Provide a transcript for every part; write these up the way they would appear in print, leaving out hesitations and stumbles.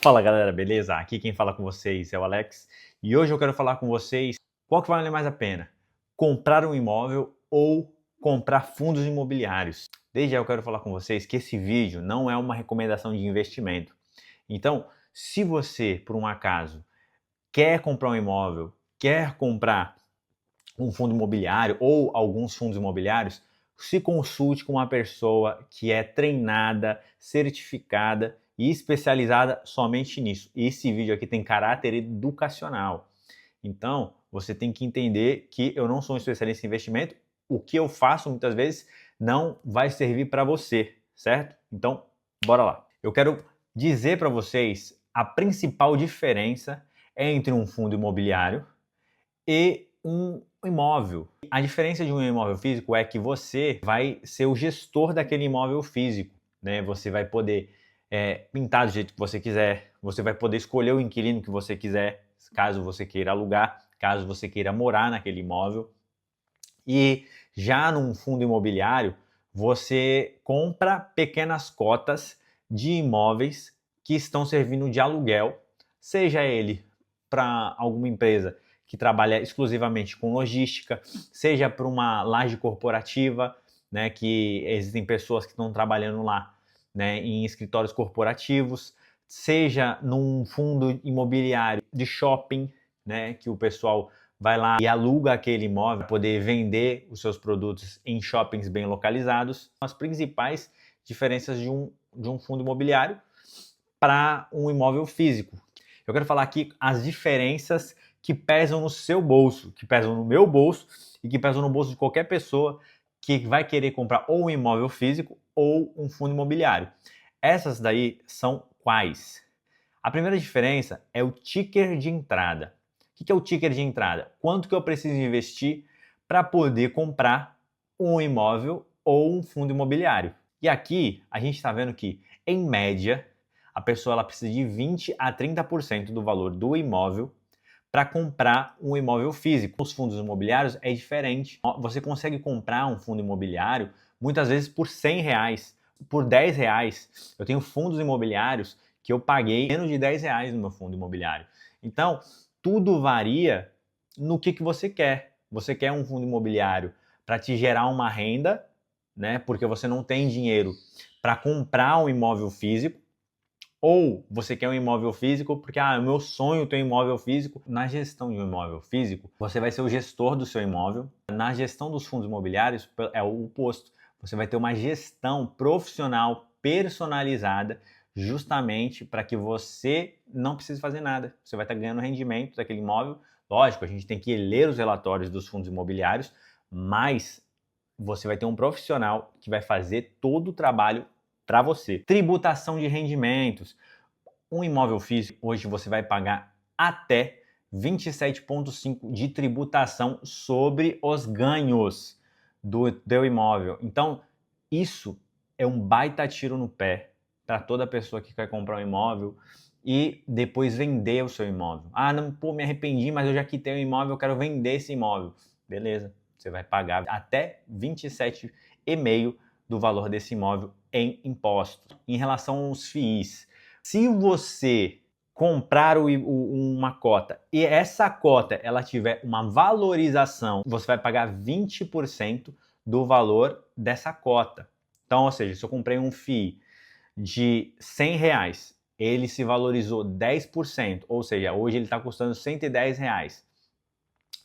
Fala galera, beleza? Aqui quem fala com vocês é o Alex e hoje eu quero falar com vocês qual que vale mais a pena, comprar um imóvel ou comprar fundos imobiliários. Desde já eu quero falar com vocês que esse vídeo não é uma recomendação de investimento. Então, se você, por um acaso, quer comprar um imóvel, quer comprar um fundo imobiliário ou alguns fundos imobiliários, se consulte com uma pessoa que é treinada, certificada e especializada somente nisso. Esse vídeo aqui tem caráter educacional. Então, você tem que entender que eu não sou um especialista em investimento. O que eu faço muitas vezes não vai servir para você, certo? Então, bora lá. Eu quero dizer para vocês a principal diferença entre um fundo imobiliário e um imóvel. A diferença de um imóvel físico é que você vai ser o gestor daquele imóvel físico, né? Você vai poder pintar do jeito que você quiser, você vai poder escolher o inquilino que você quiser, caso você queira alugar, caso você queira morar naquele imóvel. E já num fundo imobiliário, você compra pequenas cotas de imóveis que estão servindo de aluguel, seja ele para alguma empresa que trabalha exclusivamente com logística, seja para uma laje corporativa, né, que existem pessoas que estão trabalhando lá, né, em escritórios corporativos, seja num fundo imobiliário de shopping, né, que o pessoal vai lá e aluga aquele imóvel para poder vender os seus produtos em shoppings bem localizados. As principais diferenças de um fundo imobiliário para um imóvel físico. Eu quero falar aqui as diferenças que pesam no seu bolso, que pesam no meu bolso e que pesam no bolso de qualquer pessoa que vai querer comprar ou um imóvel físico ou um fundo imobiliário. Essas daí são quais? A primeira diferença é o ticker de entrada. O que é o ticker de entrada? Quanto que eu preciso investir para poder comprar um imóvel ou um fundo imobiliário? E aqui a gente está vendo que, em média, a pessoa ela precisa de 20 a 30% do valor do imóvel para comprar um imóvel físico. Os fundos imobiliários é diferente. Você consegue comprar um fundo imobiliário muitas vezes por R$ 100, por R$ 10. Eu tenho fundos imobiliários que eu paguei menos de R$ 10 no meu fundo imobiliário. Então, tudo varia no que você quer. Você quer um fundo imobiliário para te gerar uma renda, né? Porque você não tem dinheiro para comprar um imóvel físico, ou você quer um imóvel físico porque, é meu sonho ter um imóvel físico. Na gestão de um imóvel físico, você vai ser o gestor do seu imóvel. Na gestão dos fundos imobiliários, é o oposto. Você vai ter uma gestão profissional personalizada justamente para que você não precise fazer nada. Você vai estar ganhando rendimento daquele imóvel. Lógico, a gente tem que ler os relatórios dos fundos imobiliários, mas você vai ter um profissional que vai fazer todo o trabalho para você. Tributação de rendimentos. Um imóvel físico, hoje você vai pagar até 27,5% de tributação sobre os ganhos do teu imóvel. Então, isso é um baita tiro no pé para toda pessoa que quer comprar um imóvel e depois vender o seu imóvel. Ah, não, pô, me arrependi, mas eu já quitei o imóvel, eu quero vender esse imóvel. Beleza, você vai pagar até 27,5% do valor desse imóvel em impostos. Em relação aos FIIs, se você comprar uma cota e essa cota ela tiver uma valorização, você vai pagar 20% do valor dessa cota. Então, ou seja, se eu comprei um FII de R$ 100, ele se valorizou 10%, ou seja, hoje ele está custando R$ 110.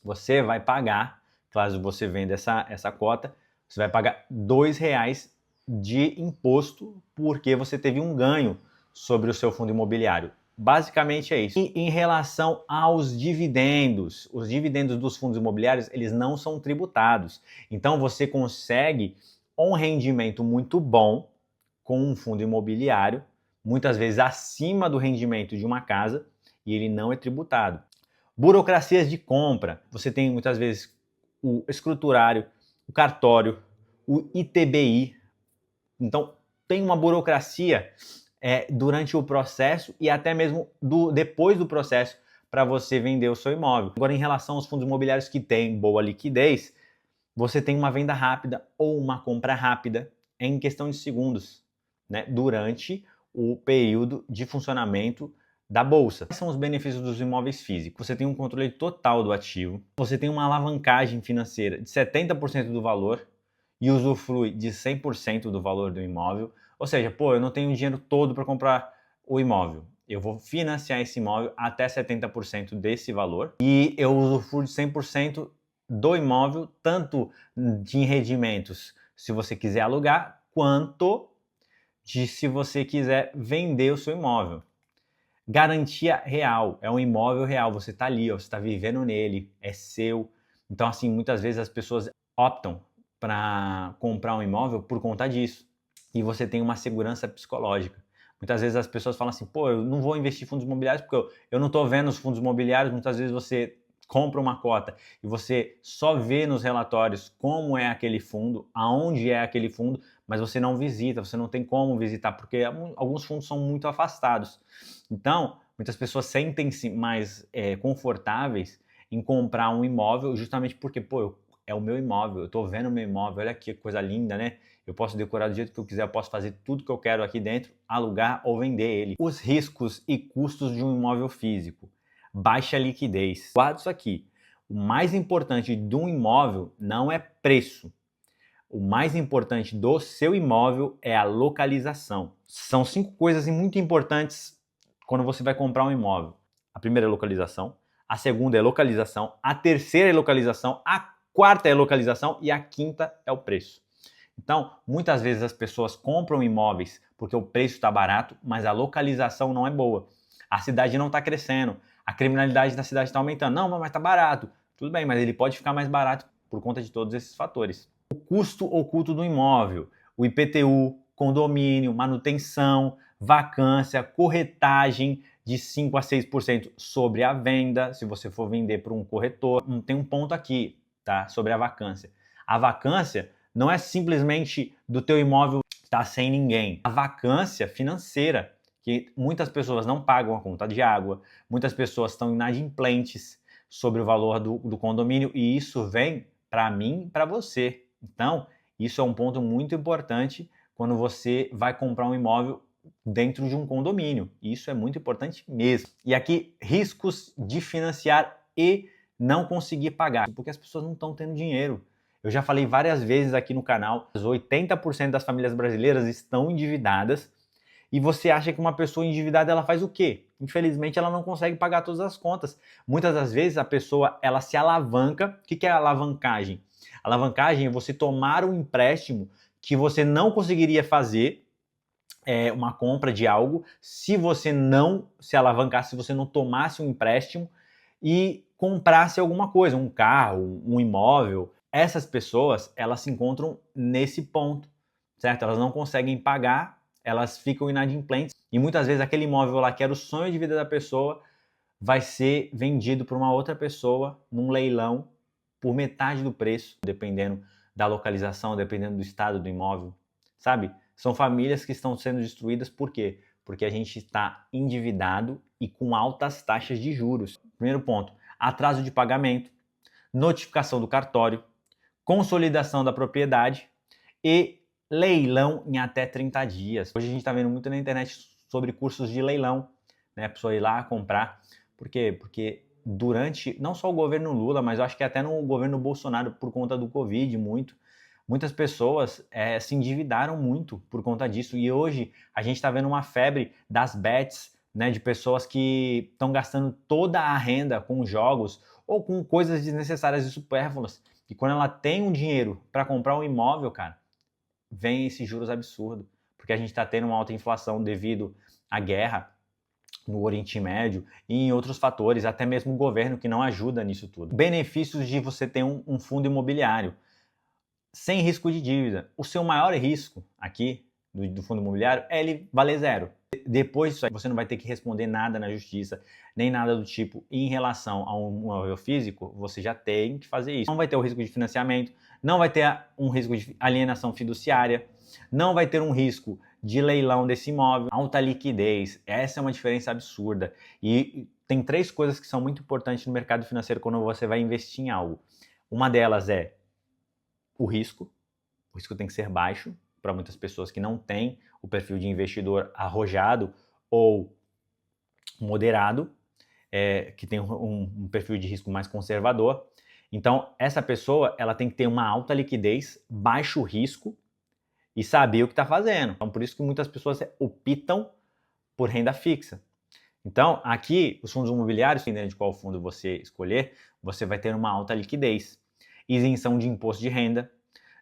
Você vai pagar, caso você venda essa cota, você vai pagar R$ 2 de imposto porque você teve um ganho sobre o seu fundo imobiliário. Basicamente é isso. E em relação aos dividendos, os dividendos dos fundos imobiliários, eles não são tributados. Então você consegue um rendimento muito bom com um fundo imobiliário, muitas vezes acima do rendimento de uma casa, e ele não é tributado. Burocracias de compra. Você tem muitas vezes o escriturário, o cartório, o ITBI. Então, tem uma burocracia durante o processo e até mesmo depois do processo para você vender o seu imóvel. Agora, em relação aos fundos imobiliários que têm boa liquidez, você tem uma venda rápida ou uma compra rápida em questão de segundos, né, durante o período de funcionamento da bolsa. Quais são os benefícios dos imóveis físicos? Você tem um controle total do ativo, você tem uma alavancagem financeira de 70% do valor e usufrui de 100% do valor do imóvel. Ou seja, pô, eu não tenho o dinheiro todo para comprar o imóvel. Eu vou financiar esse imóvel até 70% desse valor e eu usufruo de 100% do imóvel, tanto de rendimentos se você quiser alugar, quanto de se você quiser vender o seu imóvel. Garantia real, é um imóvel real, você está ali, ó, você está vivendo nele, é seu. Então, assim, muitas vezes as pessoas optam para comprar um imóvel por conta disso. E você tem uma segurança psicológica. Muitas vezes as pessoas falam assim, pô, eu não vou investir em fundos imobiliários porque eu não estou vendo os fundos imobiliários. Muitas vezes você compra uma cota e você só vê nos relatórios como é aquele fundo, aonde é aquele fundo, mas você não visita, você não tem como visitar, porque alguns fundos são muito afastados. Então, muitas pessoas sentem-se mais confortáveis em comprar um imóvel justamente porque, pô, é o meu imóvel, eu estou vendo o meu imóvel, olha que coisa linda, né? Eu posso decorar do jeito que eu quiser, eu posso fazer tudo que eu quero aqui dentro, alugar ou vender ele. Os riscos e custos de um imóvel físico. Baixa liquidez. Guarda isso aqui. O mais importante de um imóvel não é preço. O mais importante do seu imóvel é a localização. São 5 coisas muito importantes quando você vai comprar um imóvel. A primeira é localização, a segunda é localização, a terceira é localização, a quarta é localização e a quinta é o preço. Então, muitas vezes as pessoas compram imóveis porque o preço está barato, mas a localização não é boa. A cidade não está crescendo, a criminalidade na cidade está aumentando. Não, mas está barato. Tudo bem, mas ele pode ficar mais barato por conta de todos esses fatores. O custo oculto do imóvel, o IPTU, condomínio, manutenção, vacância, corretagem de 5 a 6% sobre a venda, se você for vender para um corretor. Tem um ponto aqui, tá? Sobre a vacância. A vacância não é simplesmente do teu imóvel estar sem ninguém. A vacância financeira, que muitas pessoas não pagam a conta de água, muitas pessoas estão inadimplentes sobre o valor do condomínio e isso vem para mim e para você. Então, isso é um ponto muito importante quando você vai comprar um imóvel dentro de um condomínio. Isso é muito importante mesmo. E aqui, riscos de financiar e não conseguir pagar, porque as pessoas não estão tendo dinheiro. Eu já falei várias vezes aqui no canal, 80% das famílias brasileiras estão endividadas e você acha que uma pessoa endividada ela faz o quê? Infelizmente ela não consegue pagar todas as contas. Muitas das vezes a pessoa ela se alavanca. O que é a alavancagem? A alavancagem é você tomar um empréstimo que você não conseguiria fazer uma compra de algo se você não se alavancasse, se você não tomasse um empréstimo e comprasse alguma coisa, um carro, um imóvel. Essas pessoas, elas se encontram nesse ponto, certo? Elas não conseguem pagar, elas ficam inadimplentes e muitas vezes aquele imóvel lá que era o sonho de vida da pessoa vai ser vendido para uma outra pessoa num leilão por metade do preço, dependendo da localização, dependendo do estado do imóvel, sabe? São famílias que estão sendo destruídas por quê? Porque a gente está endividado e com altas taxas de juros. Primeiro ponto, atraso de pagamento, notificação do cartório, consolidação da propriedade e leilão em até 30 dias. Hoje a gente está vendo muito na internet sobre cursos de leilão, né? A pessoa ir lá comprar. Por quê? Porque durante, não só o governo Lula, mas eu acho que até no governo Bolsonaro, por conta do Covid, muitas pessoas se endividaram muito por conta disso. E hoje a gente está vendo uma febre das bets, né, de pessoas que estão gastando toda a renda com jogos ou com coisas desnecessárias e supérfluas. E quando ela tem um dinheiro para comprar um imóvel, cara, vem esses juros absurdos. Porque a gente está tendo uma alta inflação devido à guerra no Oriente Médio e em outros fatores, até mesmo o governo que não ajuda nisso tudo. Benefícios de você ter um fundo imobiliário sem risco de dívida. O seu maior risco aqui do fundo imobiliário é ele valer zero. Depois disso aí, você não vai ter que responder nada na justiça, nem nada do tipo. E em relação a um imóvel físico, você já tem que fazer isso. Não vai ter o risco de financiamento, não vai ter um risco de alienação fiduciária, não vai ter um risco de leilão desse imóvel, alta liquidez. Essa é uma diferença absurda. E tem 3 coisas que são muito importantes no mercado financeiro quando você vai investir em algo. Uma delas é o risco tem que ser baixo para muitas pessoas que não têm o perfil de investidor arrojado ou moderado, que tem um perfil de risco mais conservador. Então, essa pessoa ela tem que ter uma alta liquidez, baixo risco e saber o que está fazendo. Então, por isso que muitas pessoas optam por renda fixa. Então, aqui, os fundos imobiliários, dependendo de qual fundo você escolher, você vai ter uma alta liquidez, isenção de imposto de renda,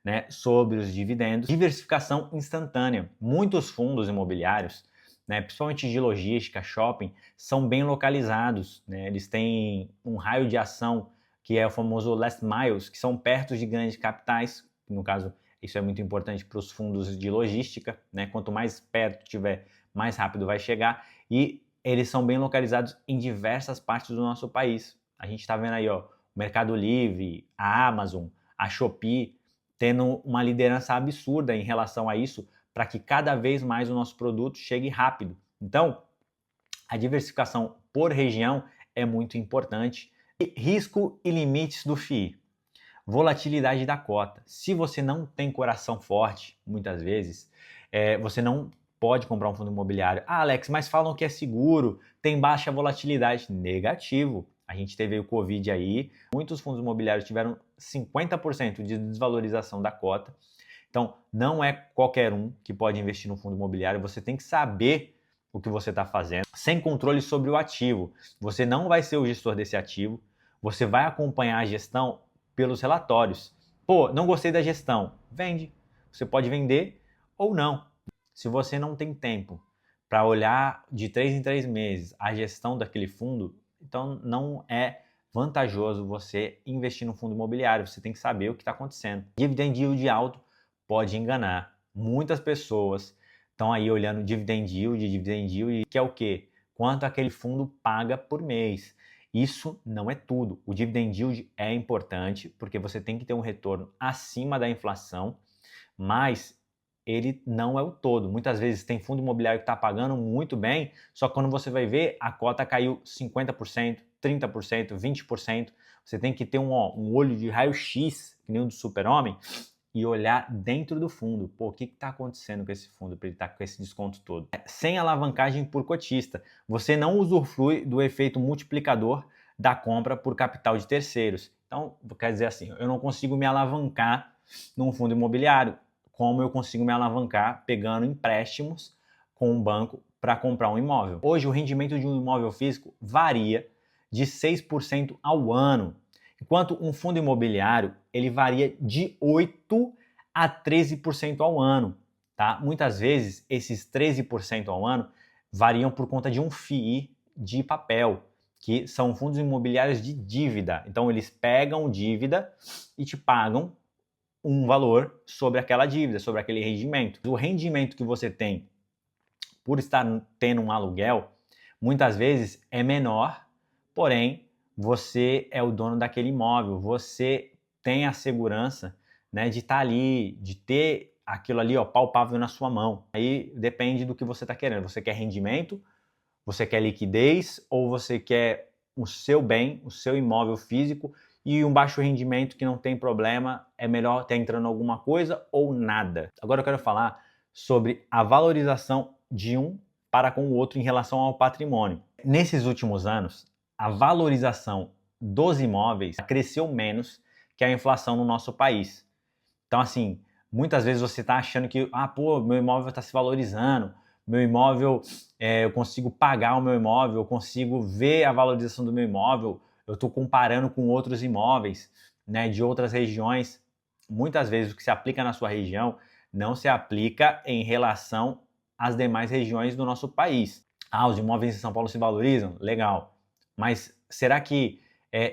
né, sobre os dividendos, diversificação instantânea. Muitos fundos imobiliários, né, principalmente de logística, shopping, são bem localizados, né, eles têm um raio de ação que é o famoso last miles, que são perto de grandes capitais, no caso, isso é muito importante para os fundos de logística, né, quanto mais perto tiver, mais rápido vai chegar, e eles são bem localizados em diversas partes do nosso país. A gente está vendo aí, ó, o Mercado Livre, a Amazon, a Shopee, tendo uma liderança absurda em relação a isso, para que cada vez mais o nosso produto chegue rápido. Então, a diversificação por região é muito importante. E risco e limites do FII. Volatilidade da cota. Se você não tem coração forte, muitas vezes, você não pode comprar um fundo imobiliário. Ah, Alex, mas falam que é seguro, tem baixa volatilidade. Negativo. A gente teve o Covid aí, muitos fundos imobiliários tiveram 50% de desvalorização da cota. Então, não é qualquer um que pode investir no fundo imobiliário, você tem que saber o que você está fazendo, sem controle sobre o ativo. Você não vai ser o gestor desse ativo, você vai acompanhar a gestão pelos relatórios. Pô, não gostei da gestão, vende. Você pode vender ou não. Se você não tem tempo para olhar de 3 em 3 meses a gestão daquele fundo, então não é vantajoso você investir no fundo imobiliário. Você tem que saber o que está acontecendo. Dividend yield alto pode enganar. Muitas pessoas estão aí olhando dividend yield, que é o quê? Quanto aquele fundo paga por mês. Isso não é tudo. O dividend yield é importante porque você tem que ter um retorno acima da inflação, mas ele não é o todo. Muitas vezes tem fundo imobiliário que está pagando muito bem, só que quando você vai ver, a cota caiu 50%, 30%, 20%. Você tem que ter um olho de raio-x, que nem o do Super-Homem, e olhar dentro do fundo. Pô, o que está acontecendo com esse fundo para ele estar com esse desconto todo? Sem alavancagem por cotista. Você não usufrui do efeito multiplicador da compra por capital de terceiros. Então, quer dizer assim, eu não consigo me alavancar num fundo imobiliário, como eu consigo me alavancar pegando empréstimos com um banco para comprar um imóvel. Hoje, o rendimento de um imóvel físico varia de 6% ao ano, enquanto um fundo imobiliário ele varia de 8 a 13% ao ano. Tá? Muitas vezes, esses 13% ao ano variam por conta de um FII de papel, que são fundos imobiliários de dívida. Então, eles pegam dívida e te pagam um valor sobre aquela dívida, sobre aquele rendimento. O rendimento que você tem por estar tendo um aluguel, muitas vezes é menor, porém, você é o dono daquele imóvel, você tem a segurança, né, de estar ali, de ter aquilo ali, ó, palpável na sua mão. Aí depende do que você está querendo. Você quer rendimento, você quer liquidez ou você quer o seu bem, o seu imóvel físico e um baixo rendimento que não tem problema, é melhor estar entrando alguma coisa ou nada. Agora eu quero falar sobre a valorização de um para com o outro em relação ao patrimônio. Nesses últimos anos, a valorização dos imóveis cresceu menos que a inflação no nosso país. Então, assim, muitas vezes você está achando que, pô, meu imóvel está se valorizando, meu imóvel, eu consigo pagar o meu imóvel, eu consigo ver a valorização do meu imóvel, eu estou comparando com outros imóveis, né, de outras regiões. Muitas vezes o que se aplica na sua região não se aplica em relação às demais regiões do nosso país. Os imóveis em São Paulo se valorizam? Legal. Mas será que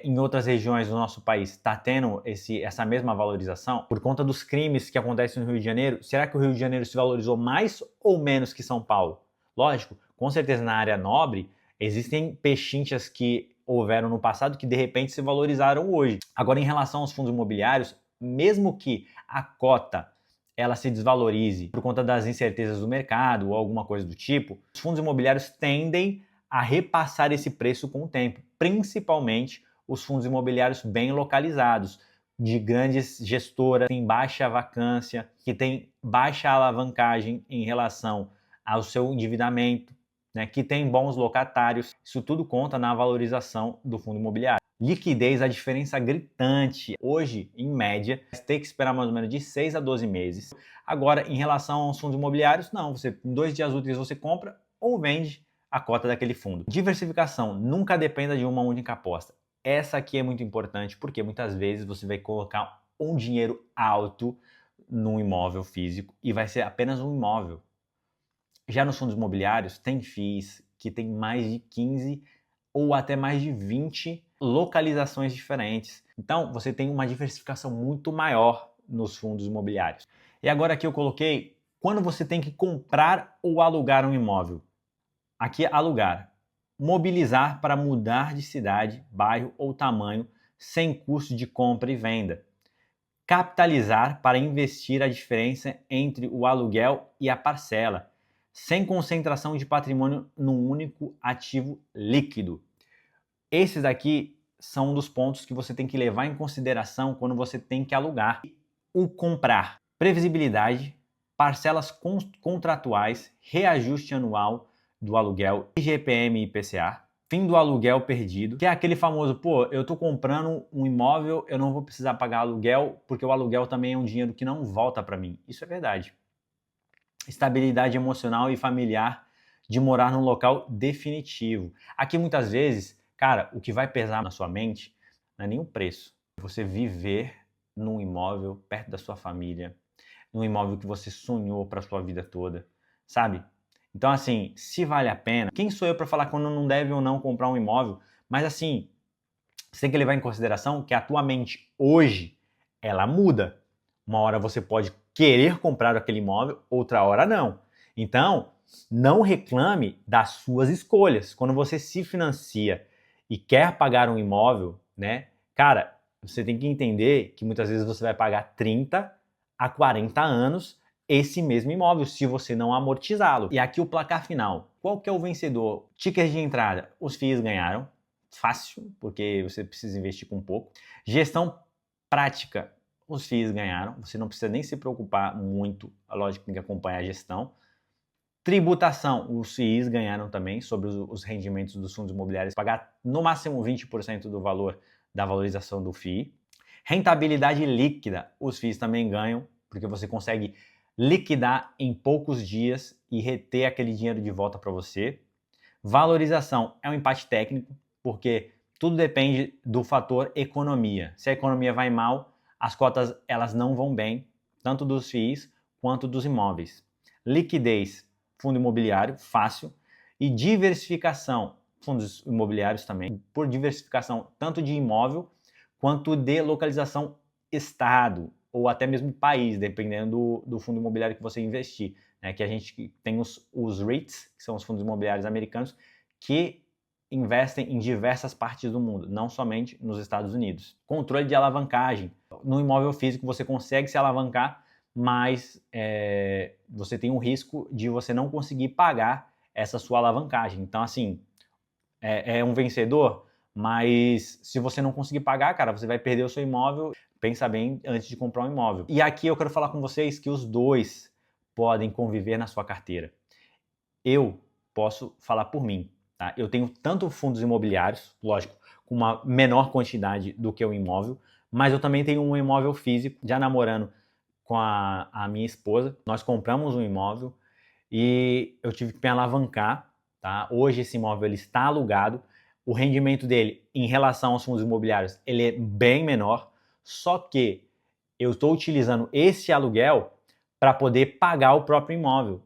em outras regiões do nosso país está tendo essa mesma valorização? Por conta dos crimes que acontecem no Rio de Janeiro, será que o Rio de Janeiro se valorizou mais ou menos que São Paulo? Lógico, com certeza na área nobre, existem pechinchas que houveram no passado que de repente se valorizaram hoje. Agora, em relação aos fundos imobiliários, mesmo que a cota ela se desvalorize por conta das incertezas do mercado ou alguma coisa do tipo, os fundos imobiliários tendem a repassar esse preço com o tempo, principalmente os fundos imobiliários bem localizados, de grandes gestoras, que têm baixa vacância, que têm baixa alavancagem em relação ao seu endividamento. né, que tem bons locatários. Isso tudo conta na valorização do fundo imobiliário. Liquidez, a diferença gritante. Hoje, em média, você tem que esperar mais ou menos de 6 a 12 meses. Agora, em relação aos fundos imobiliários, não. Você, em 2 dias úteis você compra ou vende a cota daquele fundo. Diversificação, nunca dependa de uma única aposta. Essa aqui é muito importante porque muitas vezes você vai colocar um dinheiro alto num imóvel físico e vai ser apenas um imóvel. Já nos fundos imobiliários, tem FIIs que tem mais de 15 ou até mais de 20 localizações diferentes. Então, você tem uma diversificação muito maior nos fundos imobiliários. E agora aqui eu coloquei quando você tem que comprar ou alugar um imóvel. Aqui é alugar. Mobilizar para mudar de cidade, bairro ou tamanho sem custo de compra e venda. Capitalizar para investir a diferença entre o aluguel e a parcela, sem concentração de patrimônio num único ativo líquido. Esses aqui são um dos pontos que você tem que levar em consideração quando você tem que alugar. O comprar, previsibilidade, parcelas contratuais, reajuste anual do aluguel, IGPM e IPCA, fim do aluguel perdido, que é aquele famoso, pô, eu tô comprando um imóvel, eu não vou precisar pagar aluguel, porque o aluguel também é um dinheiro que não volta para mim. Isso é verdade. Estabilidade emocional e familiar de morar num local definitivo. Aqui muitas vezes, cara, o que vai pesar na sua mente não é nem o preço. Você viver num imóvel perto da sua família, num imóvel que você sonhou para sua vida toda, sabe? Então, assim, se vale a pena, quem sou eu para falar quando não deve ou não comprar um imóvel? Mas, assim, você tem que levar em consideração que a tua mente hoje, ela muda. Uma hora você pode querer comprar aquele imóvel, outra hora não. Então, não reclame das suas escolhas. Quando você se financia e quer pagar um imóvel, né? Cara, você tem que entender que muitas vezes você vai pagar 30 a 40 anos esse mesmo imóvel, se você não amortizá-lo. E aqui o placar final. Qual que é o vencedor? Tickets de entrada. Os FIIs ganharam. Fácil, porque você precisa investir com pouco. Gestão prática. Os FIIs ganharam. Você não precisa nem se preocupar muito. A lógica tem que acompanhar a gestão. Tributação. Os FIIs ganharam também sobre os rendimentos dos fundos imobiliários. Pagar no máximo 20% do valor da valorização do FII. Rentabilidade líquida. Os FIIs também ganham, porque você consegue liquidar em poucos dias e reter aquele dinheiro de volta para você. Valorização é um empate técnico, porque tudo depende do fator economia. Se a economia vai mal, as cotas elas não vão bem, tanto dos FIIs quanto dos imóveis. Liquidez, fundo imobiliário, fácil. E diversificação, fundos imobiliários também, por diversificação tanto de imóvel quanto de localização estado, ou até mesmo país, dependendo do fundo imobiliário que você investir. Né? Que a gente tem os REITs, que são os fundos imobiliários americanos, que investem em diversas partes do mundo, não somente nos Estados Unidos. Controle de alavancagem. No imóvel físico você consegue se alavancar, mas você tem um risco de você não conseguir pagar essa sua alavancagem. Então, assim, é um vencedor, mas se você não conseguir pagar, cara, você vai perder o seu imóvel. Pensa bem antes de comprar um imóvel. E aqui eu quero falar com vocês que os dois podem conviver na sua carteira. Eu posso falar por mim, tá? Eu tenho tanto fundos imobiliários, lógico, com uma menor quantidade do que o imóvel, mas eu também tenho um imóvel físico, já namorando com a minha esposa. Nós compramos um imóvel e eu tive que me alavancar, tá? Hoje esse imóvel ele está alugado. O rendimento dele em relação aos fundos imobiliários, ele é bem menor. Só que eu estou utilizando esse aluguel para poder pagar o próprio imóvel.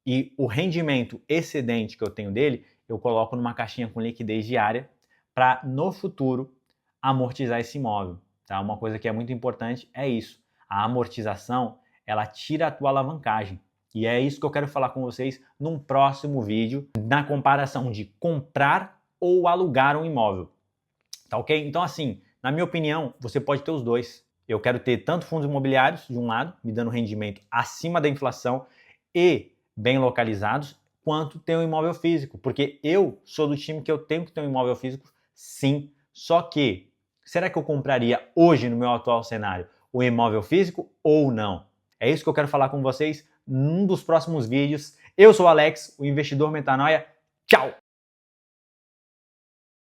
E o rendimento excedente que eu tenho dele, eu coloco numa caixinha com liquidez diária para, no futuro, amortizar esse imóvel. Tá? Uma coisa que é muito importante é isso. A amortização, ela tira a tua alavancagem. E é isso que eu quero falar com vocês num próximo vídeo, na comparação de comprar ou alugar um imóvel. Tá ok? Então, assim, na minha opinião, você pode ter os dois. Eu quero ter tanto fundos imobiliários, de um lado, me dando rendimento acima da inflação e bem localizados, quanto ter um imóvel físico. Porque eu sou do time que eu tenho que ter um imóvel físico, sim. Só que, será que eu compraria hoje, no meu atual cenário, o imóvel físico ou não? É isso que eu quero falar com vocês num dos próximos vídeos. Eu sou o Alex, o investidor Metanoia. Tchau!